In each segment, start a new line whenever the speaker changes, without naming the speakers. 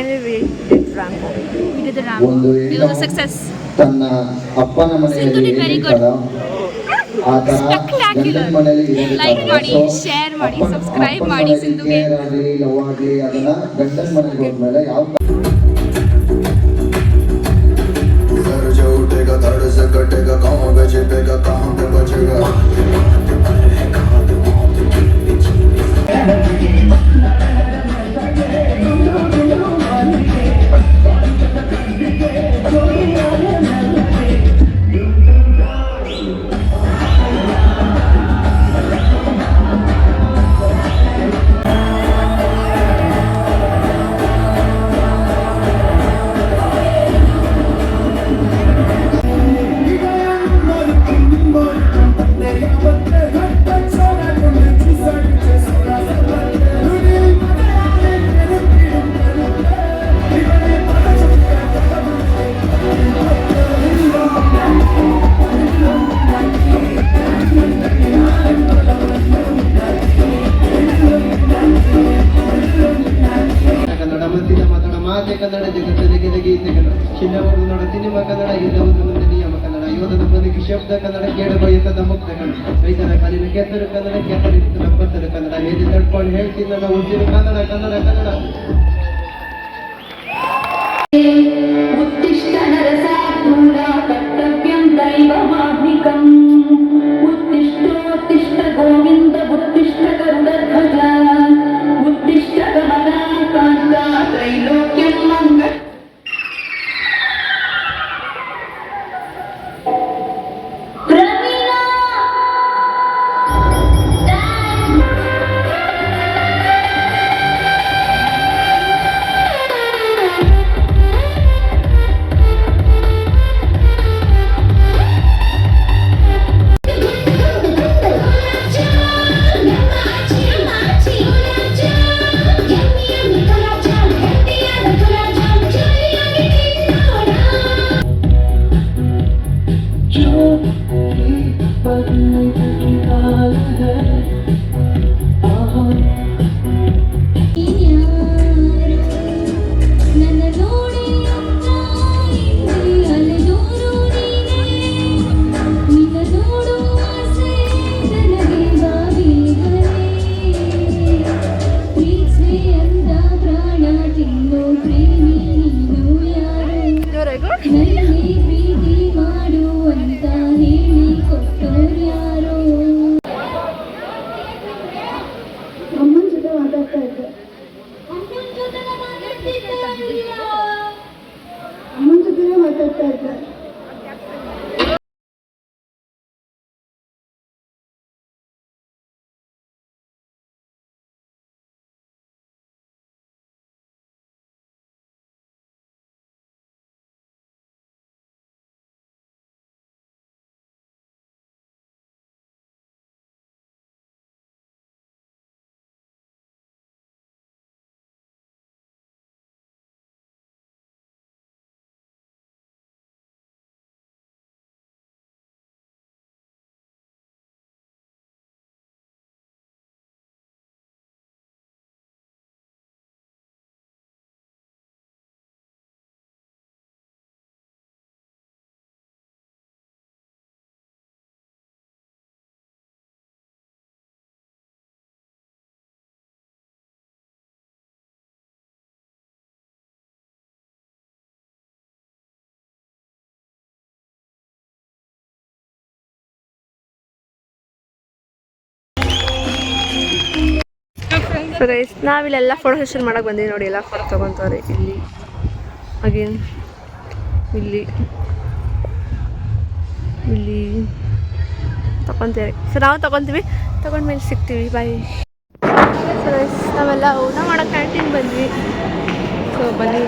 finally we did Rambo. We did the Rambo. It was a success.
ತನ್ನ ಅಪ್ಪನ ಮನೆಯಲ್ಲಿ ಏನಿರ್ತಾರೋ ಆ ತರ ಗಂಡನ ಮನೆಯಲ್ಲಿ
ಲೈಕ್ ಮಾಡಿ, ಶೇರ್ ಮಾಡಿ, ಸಬ್ಸ್ಕ್ರೈಬ್ ಮಾಡಿ. ಸಿಂಧುಗೆ
ಲವ್ ಆಗಲಿ ಅದನ್ನ ಗಂಡನ ಮನೆಗೆ ಹೋದ್ಮೇಲೆ ಯಾವ कटेगा गाँव में छिपेगा कहाँ पे बचेगा ಕನ್ನಡ ಜಗತ್ತಿಗೆ ಗೀತೆಗಳು ಚಿನ್ನವರು ನೋಡ ಸಿನಿಮಾ ಕನ್ನಡ ಎಲ್ಲವುದು ಮುಂದೆ ನಿಯಮ ಕನ್ನಡ ಯೋಧನ ಬದುಕಿ ಶಬ್ದ ಕನ್ನಡ ಕೇಳ ಬಯಸದ ಮುಕ್ತ ಕನ್ನಡ ರೈತರ ಕಾಲಿನ ಕೆತ್ತರು ಕನ್ನಡ ಕೆತ್ತರಿತ್ತು ನಪ್ಪತ್ತರು ಕನ್ನಡ ಹೇಗೆ ತಡ್ಕೊಂಡು ಹೇಳ್ತೀನಿ ನನ್ನ ಉಸಿರು ಕನ್ನಡ ಕನ್ನಡ ಕನ್ನಡ
ಉತ್ತಿಷ್ಠ ನರಸಾತ್ಮೂಲ ಕರ್ತವ್ಯಂ ದೈವಮಾತ್ಮಿಕಂ ಉತ್ತಿಷ್ಠೋತ್ತಿಷ್ಠ ಗೋವಿಂದ ಉತ್ತಿಷ್ಠ ಗರುಡಧ್ವಜ ಉತ್ತಿಷ್ಠ ಗಮನಾಕಾಂತ ತ್ರೈಲೋಕ್ಯಂ ಮಂಗಳ
ಸೊ ಗೈಸ್ ನಾವಿಲ್ಲೆಲ್ಲ ಫೋಟೋ ಸೆಷನ್ ಮಾಡಕ್ಕೆ ಬಂದೀವಿ ನೋಡಿ. ಎಲ್ಲ ಫೋಟೋ ತೊಗೊತಾರೆ ಇಲ್ಲಿ, ಅಗೇನ್ ಇಲ್ಲಿ ಇಲ್ಲಿ ತೊಗೊತೀವಿ. ಸೊ ನಾವು ತೊಗೊತೀವಿ, ತೊಗೊಂಡ್ಮೇಲೆ ಸಿಗ್ತೀವಿ. ಬಾಯ್. ಸೊ ಗೈಸ್ ನಾವೆಲ್ಲ ಊಟ ಮಾಡೋಕ್ಕೆ ಕ್ಯಾಂಟೀನ್ ಬಂದ್ವಿ. ಸೊ ಬನ್ನಿ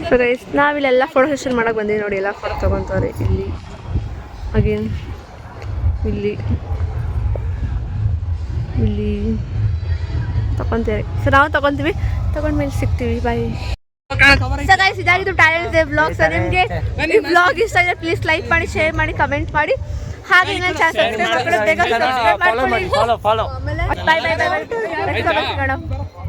ಸೊ ಗೈಸ್ ನಾವಿಲ್ಲೆಲ್ಲ ಫೋಟೋ ಸೆಷನ್ ಮಾಡಕ್ಕೆ ಬಂದೀವಿ ನೋಡಿ. ಎಲ್ಲ ಫೋಟೋ ತೊಗೊತಾರೆ ಇಲ್ಲಿ, ಅಗೇನ್ ಇಲ್ಲಿ ಇಲ್ಲಿ ತೊಗೊತೀವಿ. ಸೊ ನಾವು ತೊಗೊತೀವಿ, ತೊಗೊಂಡ್ಮೇಲೆ ಸಿಗ್ತೀವಿ. ಬಾಯ್. ಸೊ ಗೈಸ್ ಇದಾಗಿದ್ದು ಟ್ಯಾಲೆಂಟ್ಸ್ ಡೇ ವ್ಲಾಗ್. ಸೊ ನಿಮಗೆ ಈ ವ್ಲಾಗ್ ಇಷ್ಟ ಆದರೆ ಪ್ಲೀಸ್ ಲೈಕ್ ಮಾಡಿ, ಶೇರ್ ಮಾಡಿ, ಕಮೆಂಟ್ ಮಾಡಿ. ಹಾಗೆ ಇನ್ನೊಂದು ಚಾನಲ್ ಸಬ್ಸ್ಕ್ರೈಬ್ ಮಾಡ್ಕೊಳ್ಳಿ, ಬೇಗ ಸಬ್ಸ್ಕ್ರೈಬ್ ಮಾಡ್ಕೊಳ್ಳಿ.
ಫಾಲೋ
ಆಮೇಲೆ ಬಾಯ್ ಬಾಯ್ ಬಾಯ್ ಬಾಯ್.